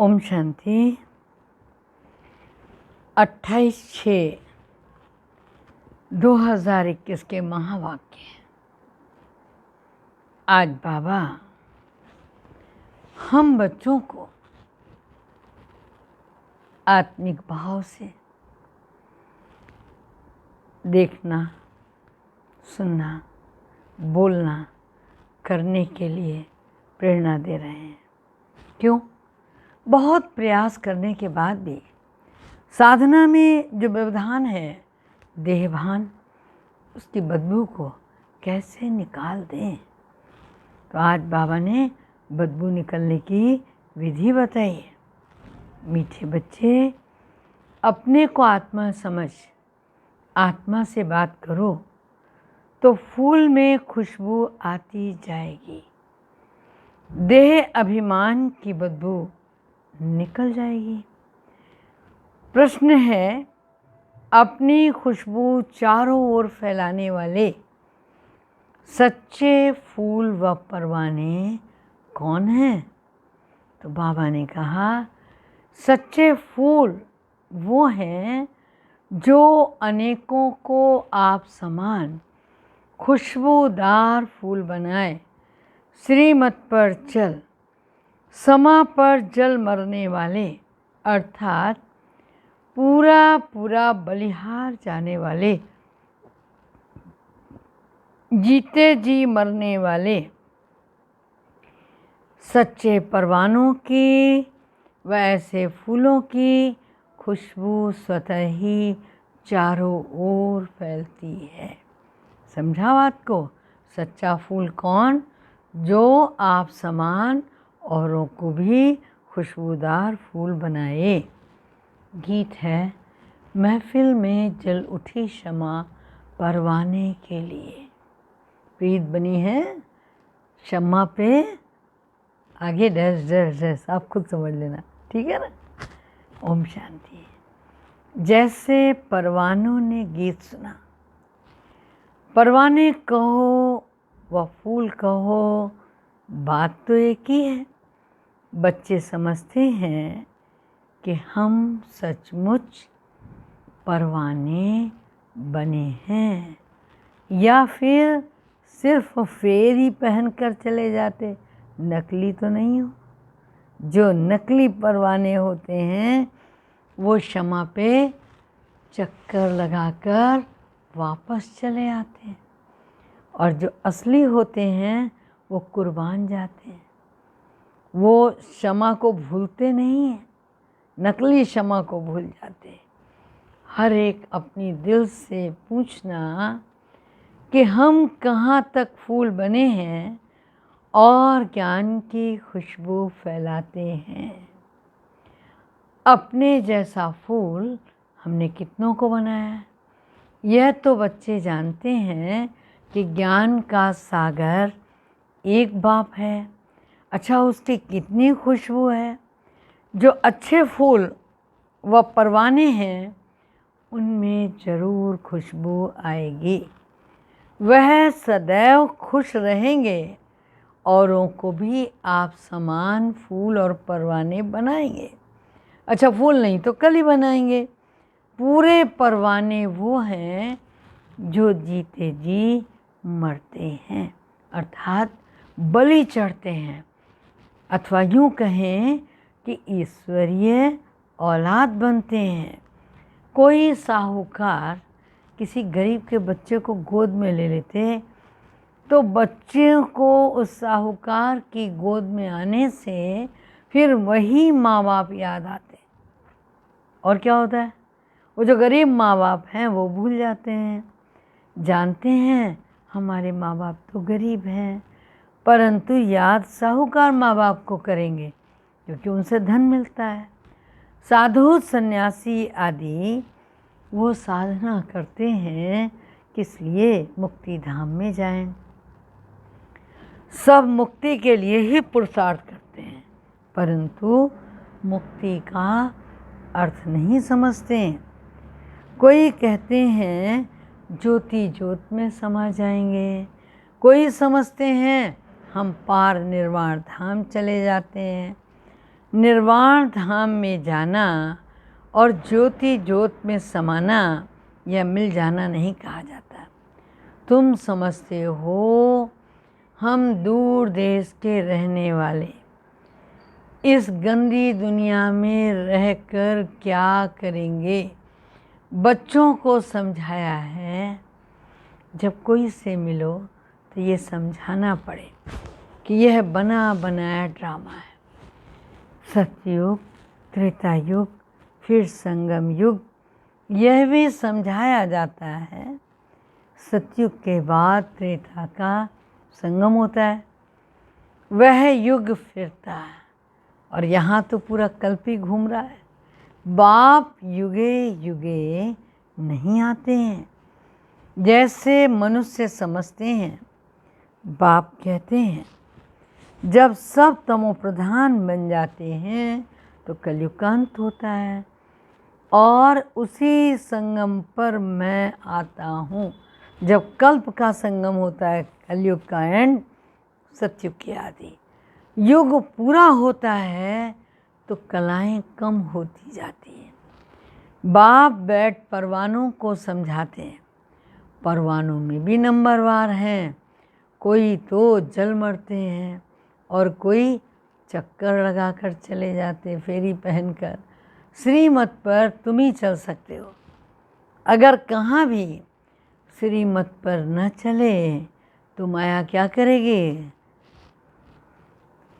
ओम शांति। 28/6/2021 के महावाक्य। आज बाबा हम बच्चों को आत्मिक भाव से देखना, सुनना, बोलना, करने के लिए प्रेरणा दे रहे हैं। क्यों? बहुत प्रयास करने के बाद भी साधना में जो व्यवधान है, देहभान, उसकी बदबू को कैसे निकाल दें। तो आज बाबा ने बदबू निकलने की विधि बताई है। मीठे बच्चे, अपने को आत्मा समझ आत्मा से बात करो तो फूल में खुशबू आती जाएगी, देह अभिमान की बदबू निकल जाएगी। प्रश्न है, अपनी खुशबू चारों ओर फैलाने वाले सच्चे फूल व परवाने कौन हैं? तो बाबा ने कहा, सच्चे फूल वो हैं जो अनेकों को आप समान खुशबूदार फूल बनाए। श्रीमत पर चल, समा पर जल मरने वाले, अर्थात पूरा पूरा बलिहार जाने वाले, जीते जी मरने वाले सच्चे परवानों की व ऐसे फूलों की खुशबू स्वतः ही चारों ओर फैलती है। समझा बात को? सच्चा फूल कौन? जो आप समान औरों को भी खुशबूदार फूल बनाए। गीत है, महफिल में जल उठी शमा परवाने के लिए। प्रीत बनी है शम्मा पे, आगे डैश डैश डैश, आप खुद समझ लेना, ठीक है ना। ओम शांति। जैसे परवानों ने गीत सुना, परवाने कहो व फूल कहो, बात तो एक ही है। बच्चे समझते हैं कि हम सचमुच परवाने बने हैं, या फिर सिर्फ फेर ही पहन कर चले जाते, नकली तो नहीं हो। जो नकली परवाने होते हैं वो शमा पे चक्कर लगाकर वापस चले आते हैं, और जो असली होते हैं वो कुर्बान जाते हैं। वो क्षमा को भूलते नहीं हैं, नकली क्षमा को भूल जाते हैं। हर एक अपनी दिल से पूछना कि हम कहाँ तक फूल बने हैं और ज्ञान की खुशबू फैलाते हैं। अपने जैसा फूल हमने कितनों को बनाया है? यह तो बच्चे जानते हैं कि ज्ञान का सागर एक बाप है। अच्छा, उसकी कितनी खुशबू है। जो अच्छे फूल व परवाने हैं उनमें ज़रूर खुशबू आएगी। वह सदैव खुश रहेंगे, औरों को भी आप समान फूल और परवाने बनाएंगे। अच्छा, फूल नहीं तो कली बनाएंगे। पूरे परवाने वो हैं जो जीते जी मरते हैं, अर्थात बलि चढ़ते हैं, अथवा यूँ कहें कि ईश्वरीय औलाद बनते हैं। कोई साहूकार किसी गरीब के बच्चे को गोद में ले लेते तो बच्चे को उस साहूकार की गोद में आने से फिर वही माँ बाप याद आते। और क्या होता है, वो जो गरीब माँ बाप हैं वो भूल जाते हैं। जानते हैं हमारे माँ बाप तो गरीब हैं, परंतु याद साहूकार माँ बाप को करेंगे क्योंकि उनसे धन मिलता है। साधु सन्यासी आदि वो साधना करते हैं किस लिए? मुक्ति धाम में जाएं। सब मुक्ति के लिए ही पुरुषार्थ करते हैं, परंतु मुक्ति का अर्थ नहीं समझते। कोई कहते हैं ज्योति ज्योत में समा जाएंगे, कोई समझते हैं हम पार निर्वाण धाम चले जाते हैं। निर्वाण धाम में जाना और ज्योति ज्योत में समाना या मिल जाना नहीं कहा जाता। तुम समझते हो हम दूर देश के रहने वाले इस गंदी दुनिया में रहकर क्या करेंगे। बच्चों को समझाया है जब कोई से मिलो तो ये समझाना पड़े कि यह बना बनाया ड्रामा है। सतयुग, त्रेता युग, फिर संगम युग, यह भी समझाया जाता है। सतयुग के बाद त्रेता का संगम होता है, वह युग फिरता है और यहाँ तो पूरा कल्प ही घूम रहा है। बाप युगे युगे नहीं आते हैं जैसे मनुष्य समझते हैं। बाप कहते हैं जब सब तमो प्रधान बन जाते हैं तो कलयुग का अंत होता है और उसी संगम पर मैं आता हूँ। जब कल्प का संगम होता है, कलयुग का एंड, सतयुग की आदि। युग पूरा होता है तो कलाएं कम होती जाती हैं। बाप बैठ परवानों को समझाते हैं। परवानों में भी नंबरवार हैं, कोई तो जल मरते हैं और कोई चक्कर लगाकर चले जाते फेरी पहनकर। श्रीमत पर तुम ही चल सकते हो। अगर कहाँ भी श्रीमत पर न चले तो माया क्या करेगी?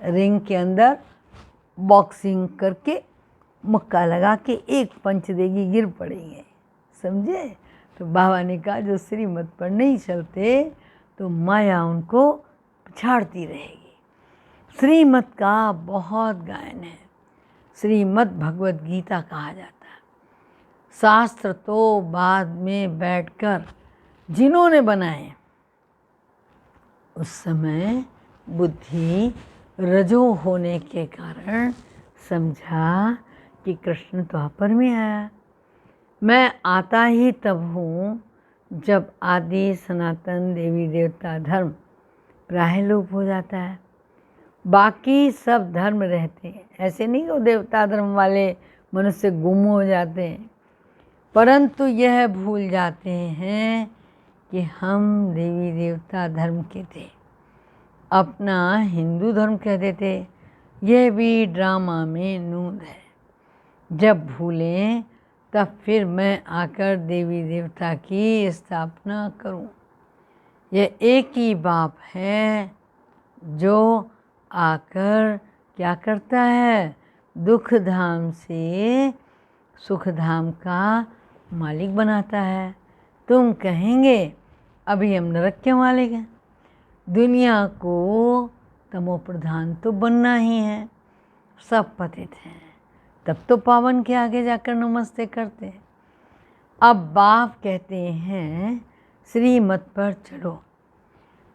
रिंग के अंदर बॉक्सिंग करके मुक्का लगा के एक पंच देगी, गिर पड़ेंगे। समझे? तो बाबा ने कहा जो श्रीमत पर नहीं चलते तो माया उनको पिछाड़ती रहेगी। श्रीमत का बहुत गायन है। श्रीमद् भगवद गीता कहा जाता है। शास्त्र तो बाद में बैठकर जिन्होंने बनाए, उस समय बुद्धि रजो होने के कारण समझा कि कृष्ण द्वापर में आया। मैं आता ही तब हूँ जब आदि सनातन देवी देवता धर्म प्रायलोप हो जाता है। बाकी सब धर्म रहते हैं, ऐसे नहीं कि देवता धर्म वाले मनुष्य गुम हो जाते हैं, परंतु यह भूल जाते हैं कि हम देवी देवता धर्म के थे, अपना हिंदू धर्म कह देते। यह भी ड्रामा में नूंद है। जब भूलें तब फिर मैं आकर देवी देवता की स्थापना करूं। यह एक ही बाप है जो आकर क्या करता है? दुख धाम से सुख धाम का मालिक बनाता है। तुम कहेंगे अभी हम नरक के मालिक हैं। दुनिया को तमो प्रधान तो बनना ही है। सब पतित हैं, तब तो पावन के आगे जाकर नमस्ते करते हैं। अब बाप कहते हैं श्रीमत पर चलो।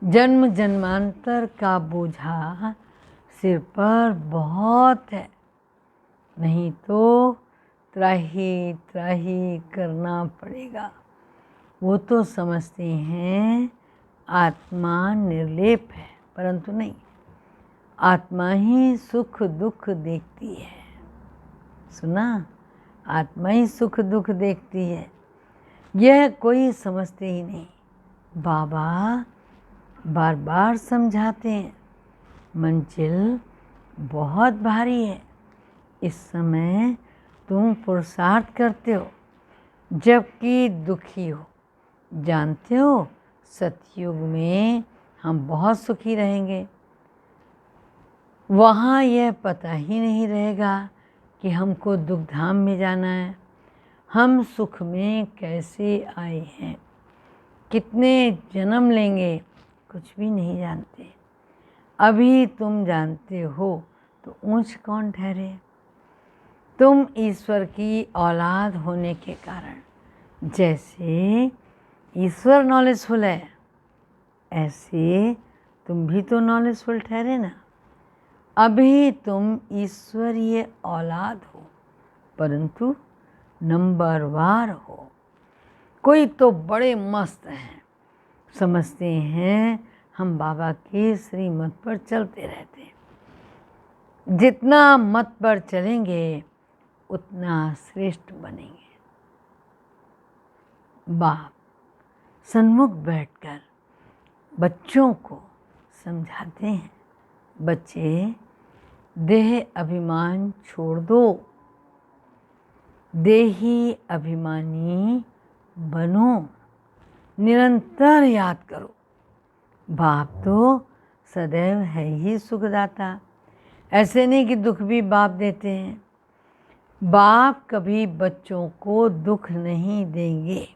जन्म जन्मांतर का बोझा सिर पर बहुत है, नहीं तो त्राही त्राही करना पड़ेगा। वो तो समझते हैं आत्मा निर्लेप है, परंतु नहीं, आत्मा ही सुख दुख देखती है। सुना? आत्मा ही सुख दुख देखती है, यह कोई समझते ही नहीं। बाबा बार बार समझाते हैं मंजिल बहुत भारी है। इस समय तुम पुरुषार्थ करते हो जबकि दुखी हो। जानते हो सतयुग में हम बहुत सुखी रहेंगे। वहाँ यह पता ही नहीं रहेगा कि हमको दुख धाम में जाना है। हम सुख में कैसे आए हैं, कितने जन्म लेंगे, कुछ भी नहीं जानते। अभी तुम जानते हो तो ऊंच कौन ठहरे? तुम ईश्वर की औलाद होने के कारण जैसे ईश्वर नॉलेजफुल है, ऐसे तुम भी तो नॉलेजफुल ठहरे ना। अभी तुम ईश्वरीय औलाद हो, परंतु नंबरवार हो। कोई तो बड़े मस्त हैं, समझते हैं हम बाबा के श्रीमत पर चलते रहते हैं। जितना मत पर चलेंगे उतना श्रेष्ठ बनेंगे। बाप सन्मुख बैठकर बच्चों को समझाते हैं, बच्चे देह अभिमान छोड़ दो, देही अभिमानी बनो, निरंतर याद करो। बाप तो सदैव है ही सुखदाता। ऐसे नहीं कि दुख भी बाप देते हैं। बाप कभी बच्चों को दुख नहीं देंगे।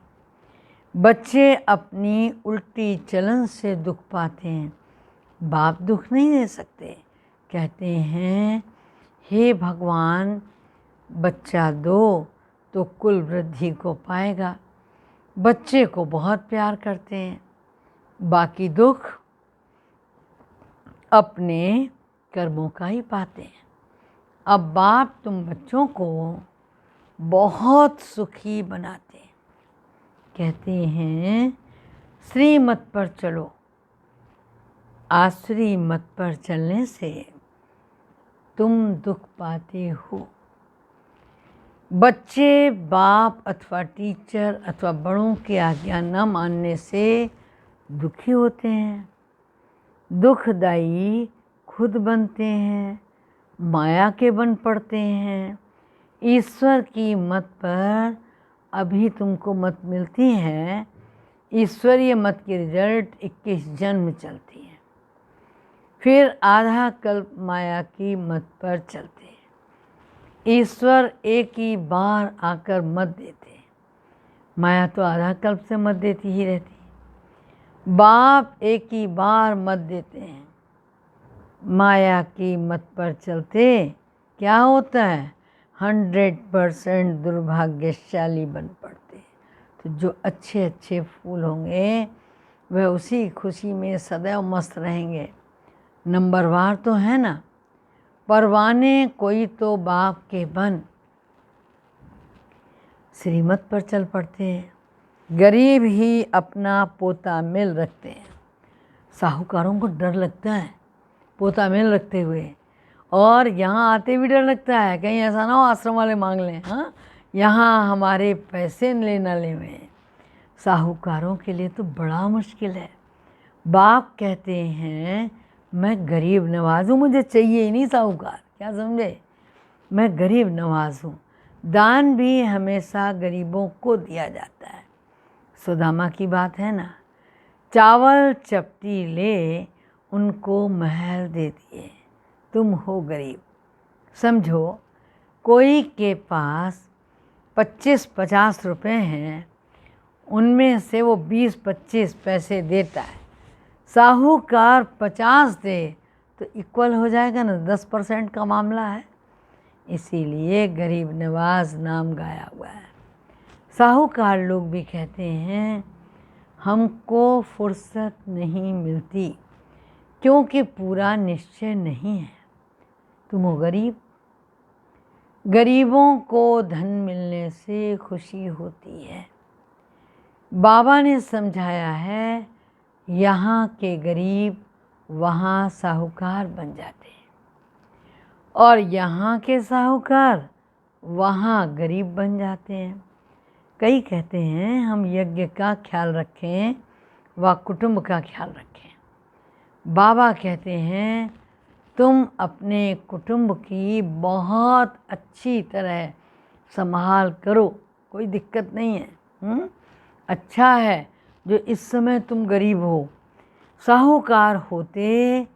बच्चे अपनी उल्टी चलन से दुख पाते हैं, बाप दुख नहीं दे सकते। कहते हैं हे भगवान बच्चा दो तो कुल वृद्धि को पाएगा। बच्चे को बहुत प्यार करते हैं, बाकी दुख अपने कर्मों का ही पाते हैं। अब बाप तुम बच्चों को बहुत सुखी बनाते हैं। कहते हैं श्रीमत पर चलो। आश्री मत पर चलने से तुम दुख पाते हो। बच्चे बाप अथवा टीचर अथवा बड़ों की आज्ञा न मानने से दुखी होते हैं। दुखदाई खुद बनते हैं, माया के बन पड़ते हैं। ईश्वर की मत पर अभी तुमको मत मिलती है। ईश्वरीय मत की रिजल्ट 21 जन्म चलती है, फिर आधा कल्प माया की मत पर चलते हैं। ईश्वर एक ही बार आकर मत देते, माया तो आधा कल्प से मत देती ही रहती है। बाप एक ही बार मत देते हैं। माया की मत पर चलते क्या होता है? 100% दुर्भाग्यशाली बन पड़ते हैं। तो जो अच्छे अच्छे फूल होंगे वह उसी खुशी में सदैव मस्त रहेंगे। नंबरवार तो है ना, परवाने कोई तो बाप के बन श्रीमत पर चल पड़ते हैं। गरीब ही अपना पोता मेल रखते हैं। साहूकारों को डर लगता है पोता मेल रखते हुए, और यहाँ आते भी डर लगता है कहीं ऐसा ना हो आश्रम वाले मांग लें। हाँ, यहाँ हमारे पैसे लेना लेवें। साहूकारों के लिए तो बड़ा मुश्किल है। बाप कहते हैं मैं गरीब नवाज हूँ, मुझे चाहिए ही नहीं साहूकार। क्या समझे? मैं गरीब नवाज हूँ। दान भी हमेशा गरीबों को दिया जाता है। सुदामा की बात है ना, चावल चपटी ले उनको महल दे दिए, तुम हो गरीब। समझो कोई के पास 25-50 रुपये हैं, उनमें से वो 20-25 पैसे देता है। साहूकार 50 दे तो इक्वल हो जाएगा ना, 10% का मामला है। इसीलिए गरीब नवाज नाम गाया हुआ है। साहूकार लोग भी कहते हैं हमको फुर्सत नहीं मिलती क्योंकि पूरा निश्चय नहीं है। तुम हो गरीब। गरीबों को धन मिलने से खुशी होती है। बाबा ने समझाया है यहाँ के गरीब वहाँ साहूकार बन जाते हैं, और यहाँ के साहूकार वहाँ गरीब बन जाते हैं। कई कहते हैं हम यज्ञ का ख्याल रखें व कुटुंब का ख्याल रखें। बाबा कहते हैं तुम अपने कुटुंब की बहुत अच्छी तरह संभाल करो, कोई दिक्कत नहीं है। अच्छा है जो इस समय तुम गरीब हो। साहूकार होते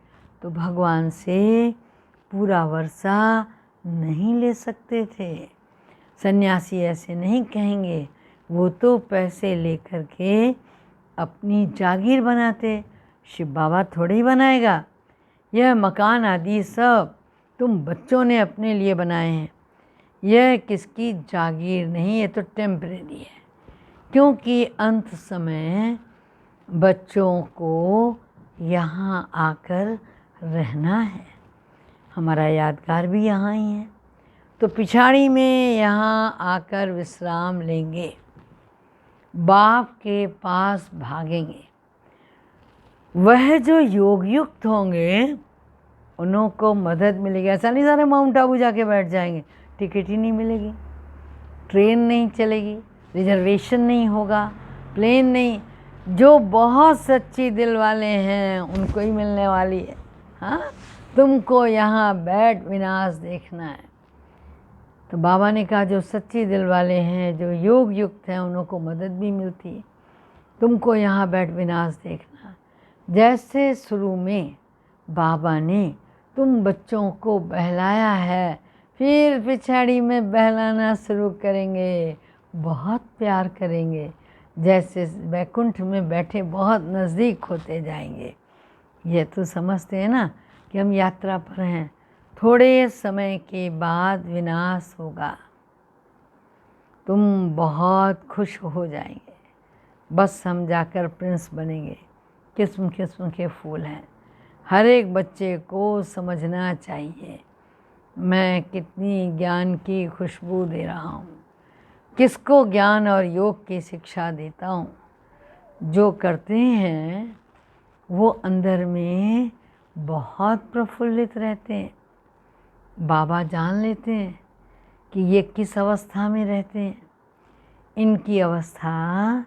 तो भगवान से पूरा वर्षा नहीं ले सकते थे। सन्यासी ऐसे नहीं कहेंगे, वो तो पैसे लेकर के अपनी जागीर बनाते। शिव बाबा थोड़े ही बनाएगा। यह मकान आदि सब तुम बच्चों ने अपने लिए बनाए हैं। यह किसकी जागीर नहीं, ये तो टेम्परेरी है, क्योंकि अंत समय बच्चों को यहाँ आकर रहना है। हमारा यादगार भी यहाँ ही है, तो पिछाड़ी में यहाँ आकर विश्राम लेंगे, बाप के पास भागेंगे। वह जो योग युक्त होंगे उन्हों को मदद मिलेगी। ऐसा नहीं सारे माउंट आबू जाके बैठ जाएंगे, टिकट ही नहीं मिलेगी, ट्रेन नहीं चलेगी, रिजर्वेशन नहीं होगा, प्लेन नहीं। जो बहुत सच्ची दिल वाले हैं उनको ही मिलने वाली है। हाँ, तुमको यहाँ बैठ विनाश देखना है। तो बाबा ने कहा जो सच्ची दिल वाले हैं, जो योग युक्त हैं, उनको मदद भी मिलती है। तुमको यहाँ बैठ विनाश देखना। जैसे शुरू में बाबा ने तुम बच्चों को बहलाया है, फिर पिछाड़ी में बहलाना शुरू करेंगे, बहुत प्यार करेंगे। जैसे वैकुंठ में बैठे बहुत नज़दीक होते जाएंगे। ये तो समझते हैं ना कि हम यात्रा पर हैं, थोड़े समय के बाद विनाश होगा, तुम बहुत खुश हो जाएंगे। बस हम जाकर प्रिंस बनेंगे। किस्म किस्म के फूल हैं, हर एक बच्चे को समझना चाहिए मैं कितनी ज्ञान की खुशबू दे रहा हूँ, किसको ज्ञान और योग की शिक्षा देता हूँ। जो करते हैं वो अंदर में बहुत प्रफुल्लित रहते हैं। बाबा जान लेते हैं कि ये किस अवस्था में रहते हैं, इनकी अवस्था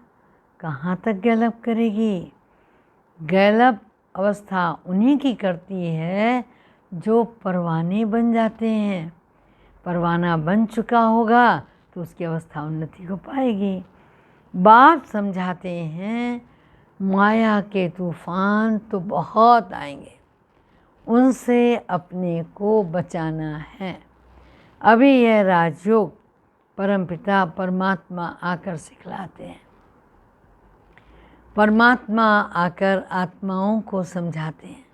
कहाँ तक गैलप करेगी। गैलप अवस्था उन्हीं की करती है जो परवाने बन जाते हैं। परवाना बन चुका होगा तो उसकी अवस्था उन्नति को पाएगी। बाप समझाते हैं माया के तूफान तो बहुत आएंगे, उनसे अपने को बचाना है। अभी यह राजयोग परमपिता परमात्मा आकर सिखलाते हैं। परमात्मा आकर आत्माओं को समझाते हैं।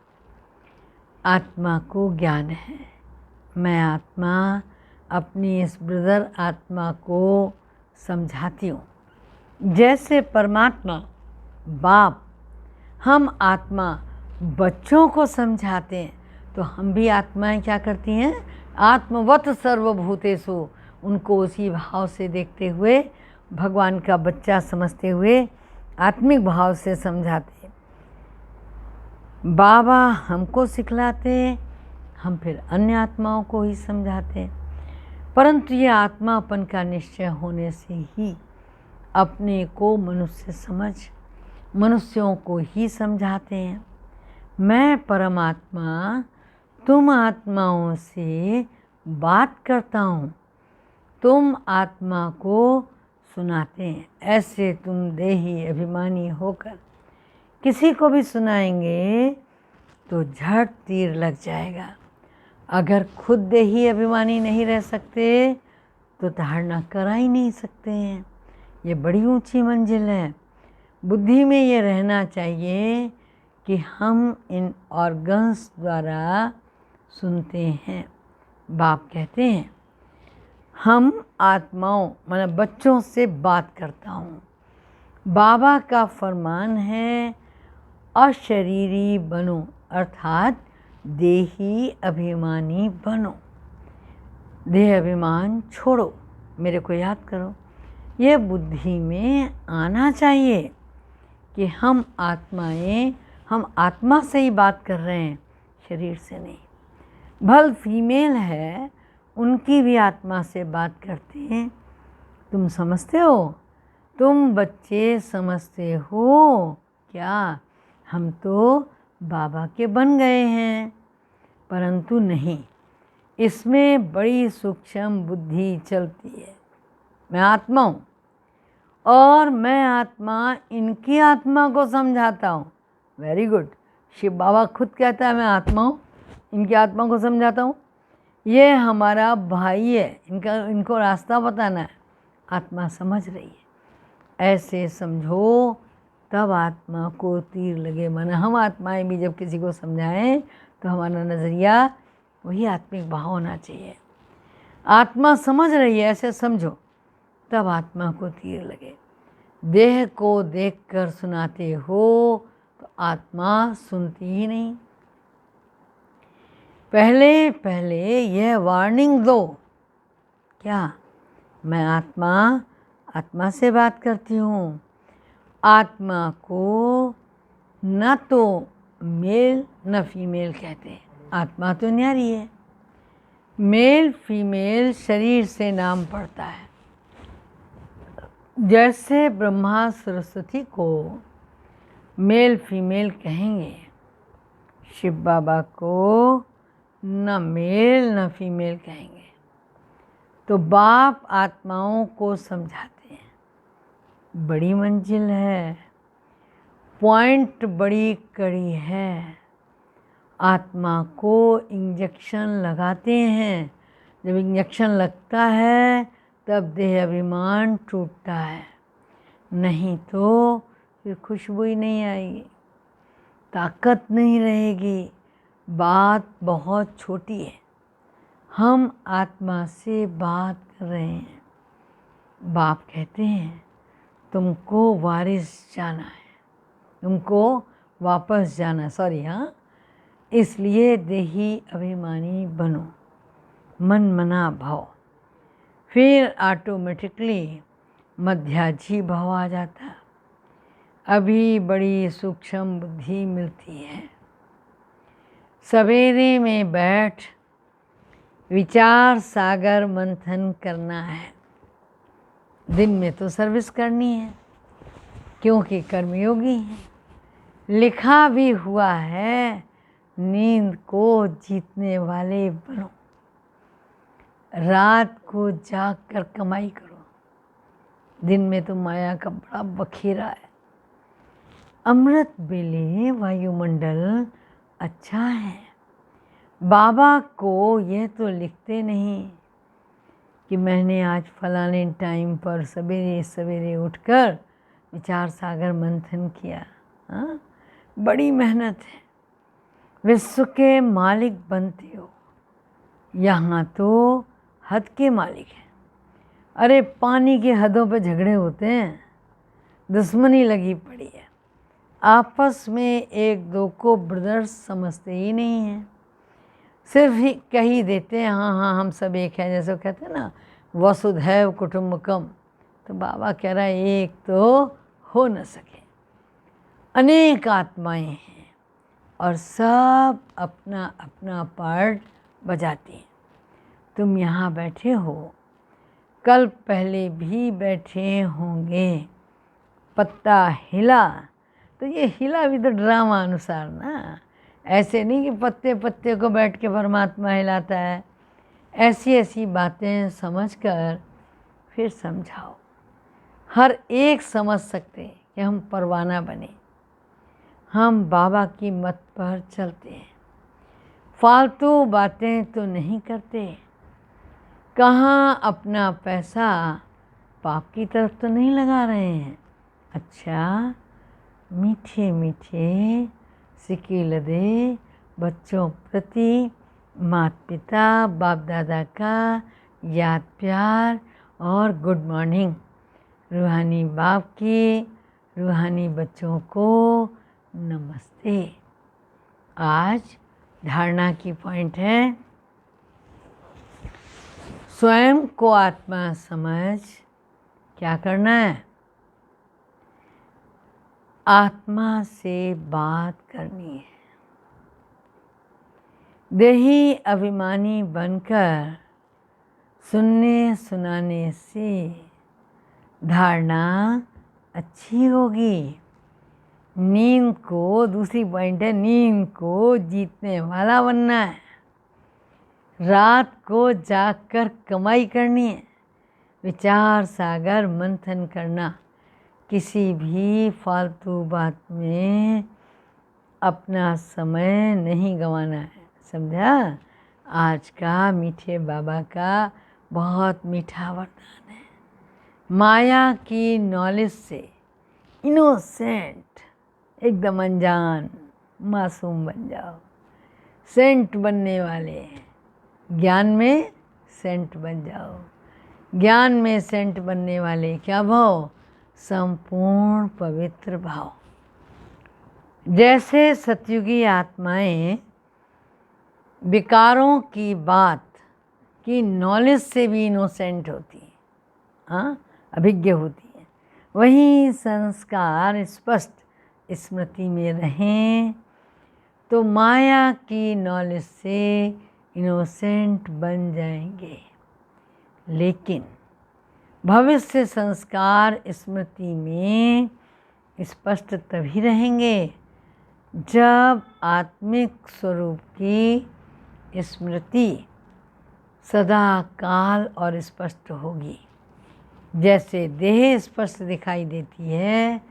आत्मा को ज्ञान है, मैं आत्मा अपनी इस ब्रदर आत्मा को समझाती हूँ। जैसे परमात्मा बाप हम आत्मा बच्चों को समझाते हैं, तो हम भी आत्माएं क्या करती हैं, आत्मवत सर्वभूतेषु, उनको उसी भाव से देखते हुए, भगवान का बच्चा समझते हुए आत्मिक भाव से समझाते। बाबा हमको सिखलाते, हम फिर अन्य आत्माओं को ही समझाते। परंतु ये आत्मापन का निश्चय होने से ही अपने को मनुष्य समझ मनुष्यों को ही समझाते हैं। मैं परमात्मा तुम आत्माओं से बात करता हूँ, तुम आत्मा को सुनाते हैं। ऐसे तुम देही अभिमानी होकर किसी को भी सुनाएंगे तो झट तीर लग जाएगा। अगर खुद देही अभिमानी नहीं रह सकते तो धारणा करा ही नहीं सकते हैं। ये बड़ी ऊंची मंजिल है। बुद्धि में ये रहना चाहिए कि हम इन ऑर्गन्स द्वारा सुनते हैं। बाप कहते हैं हम आत्माओं मतलब बच्चों से बात करता हूँ। बाबा का फरमान है अशरीरी बनो, अर्थात देही अभिमानी बनो। देह अभिमान छोड़ो, मेरे को याद करो। ये बुद्धि में आना चाहिए कि हम आत्माएं, हम आत्मा से ही बात कर रहे हैं, शरीर से नहीं। भल फीमेल है, उनकी भी आत्मा से बात करते हैं। तुम समझते हो, तुम बच्चे समझते हो क्या हम तो बाबा के बन गए हैं, परंतु नहीं, इसमें बड़ी सूक्ष्म बुद्धि चलती है। मैं आत्मा हूँ और मैं आत्मा इनकी आत्मा को समझाता हूँ। Very good. शिव बाबा खुद कहता है मैं आत्मा हूँ, इनकी आत्मा को समझाता हूँ। ये हमारा भाई है, इनको रास्ता बताना है। आत्मा समझ रही है, ऐसे समझो तब आत्मा को तीर लगे। माना हम आत्माएं भी जब किसी को समझाएं तो हमारा नज़रिया वही आत्मिक भाव होना चाहिए। आत्मा समझ रही है ऐसे समझो, तब आत्मा को तीर लगे। देह को देखकर सुनाते हो तो आत्मा सुनती ही नहीं। पहले पहले यह वार्निंग दो, क्या मैं आत्मा से बात करती हूँ। आत्मा को न तो मेल न फीमेल कहते हैं, आत्मा तो न्यारी है। मेल फीमेल शरीर से नाम पड़ता है। जैसे ब्रह्मा सरस्वती को मेल फीमेल कहेंगे, शिव बाबा को न मेल न फीमेल कहेंगे। तो बाप आत्माओं को समझाते हैं, बड़ी मंजिल है, पॉइंट बड़ी कड़ी है। आत्मा को इंजेक्शन लगाते हैं। जब इंजेक्शन लगता है तब देह अभिमान टूटता है, नहीं तो फिर खुशबू ही नहीं आएगी, ताकत नहीं रहेगी। बात बहुत छोटी है। हम आत्मा से बात कर रहे हैं। बाप कहते हैं तुमको वारिस जाना है, तुमको वापस जाना, सॉरी हाँ, इसलिए देही अभिमानी बनो, मन मना भाव। फिर ऑटोमेटिकली मध्याजी भाव आ जाता। अभी बड़ी सूक्ष्म बुद्धि मिलती है। सवेरे में बैठ विचार सागर मंथन करना है। दिन में तो सर्विस करनी है क्योंकि कर्मयोगी हैं। लिखा भी हुआ है, नींद को जीतने वाले बनो, रात को जाग कर कमाई करो। दिन में तो माया का बड़ा बखेरा है। अमृत बेले वायुमंडल अच्छा है। बाबा को यह तो लिखते नहीं कि मैंने आज फलाने टाइम पर सवेरे सवेरे उठकर विचार सागर मंथन किया। हाँ, बड़ी मेहनत है। विश्व के मालिक बनते हो, यहाँ तो हद के मालिक हैं। अरे पानी की हदों पे झगड़े होते हैं, दुश्मनी लगी पड़ी है। आपस में एक दो को ब्रदर्स समझते ही नहीं हैं, सिर्फ ही कह ही देते हैं हाँ हाँ हम सब एक हैं, जैसे कहते हैं ना वसुधैव कुटुम्बकम। तो बाबा कह रहा है एक तो हो न सके, अनेक आत्माएं हैं और सब अपना अपना पार्ट बजाती हैं। तुम यहाँ बैठे हो, कल पहले भी बैठे होंगे। पत्ता हिला तो ये हिला भी तो ड्रामा अनुसार ना, ऐसे नहीं कि पत्ते पत्ते को बैठ के परमात्मा हिलाता है। ऐसी ऐसी बातें समझकर फिर समझाओ। हर एक समझ सकते कि हम परवाना बने, हम बाबा की मत पर चलते हैं, फालतू बातें तो नहीं करते। कहाँ अपना पैसा पाप की तरफ तो नहीं लगा रहे हैं। अच्छा, मीठे मीठे सिक्के लदे बच्चों प्रति माता पिता बाप दादा का याद प्यार और गुड मॉर्निंग। रूहानी बाप की रूहानी बच्चों को नमस्ते। आज धारणा की पॉइंट है, स्वयं को आत्मा समझ क्या करना है, आत्मा से बात करनी है। देही अभिमानी बनकर सुनने सुनाने से धारणा अच्छी होगी। नींद को, दूसरी पॉइंट है, नींद को जीतने वाला बनना है। रात को जागकर कमाई करनी है, विचार सागर मंथन करना, किसी भी फालतू बात में अपना समय नहीं गंवाना है। समझा? आज का मीठे बाबा का बहुत मीठा वरदान है। माया की नॉलेज से इनोसेंट, एकदम अनजान मासूम बन जाओ, सेंट बनने वाले। ज्ञान में सेंट बन जाओ। ज्ञान में सेंट बनने वाले क्या भाव? संपूर्ण पवित्र भाव। जैसे सतयुगी आत्माएं विकारों की बात की नॉलेज से भी इनोसेंट होती हैं, हाँ, अभिज्ञ होती हैं, वहीं संस्कार स्पष्ट स्मृति में रहें तो माया की नॉलेज से इनोसेंट बन जाएंगे। लेकिन भविष्य संस्कार स्मृति में स्पष्ट तभी रहेंगे जब आत्मिक स्वरूप की स्मृति सदा काल और स्पष्ट होगी। जैसे देह स्पष्ट दिखाई देती है,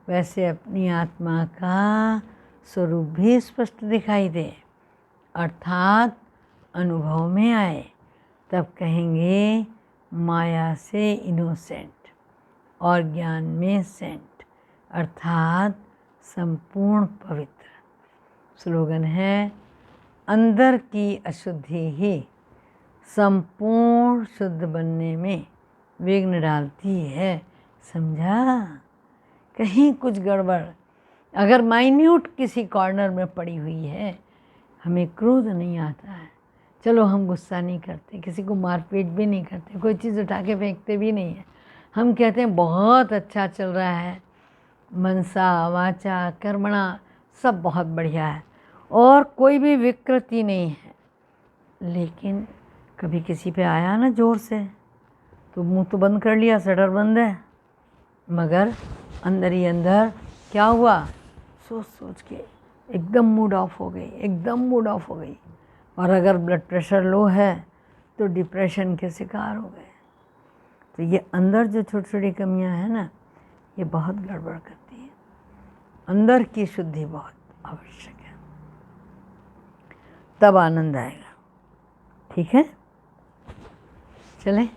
वैसे अपनी आत्मा का स्वरूप भी स्पष्ट दिखाई दे, अर्थात अनुभव में आए। तब कहेंगे माया से इनोसेंट और ज्ञान में सेंट, अर्थात संपूर्ण पवित्र। स्लोगन है, अंदर की अशुद्धि ही संपूर्ण शुद्ध बनने में विघ्न डालती है। समझा? कहीं कुछ गड़बड़ अगर माइन्यूट किसी कॉर्नर में पड़ी हुई है, हमें क्रोध नहीं आता है, चलो हम गुस्सा नहीं करते, किसी को मारपीट भी नहीं करते, कोई चीज़ उठा के फेंकते भी नहीं है। हम कहते हैं बहुत अच्छा चल रहा है, मनसा वाचा कर्मणा सब बहुत बढ़िया है और कोई भी विकृति नहीं है। लेकिन कभी किसी पे आया ना ज़ोर से, तो मुंह तो बंद कर लिया, शटर बंद है, मगर अंदर ही अंदर क्या हुआ, सोच सोच के एकदम मूड ऑफ हो गई, एकदम मूड ऑफ हो गई। और अगर ब्लड प्रेशर लो है तो डिप्रेशन के शिकार हो गए। तो ये अंदर जो छोटी छोटी कमियां हैं ना, ये बहुत गड़बड़ करती है। अंदर की शुद्धि बहुत आवश्यक है, तब आनंद आएगा। ठीक है, चलें।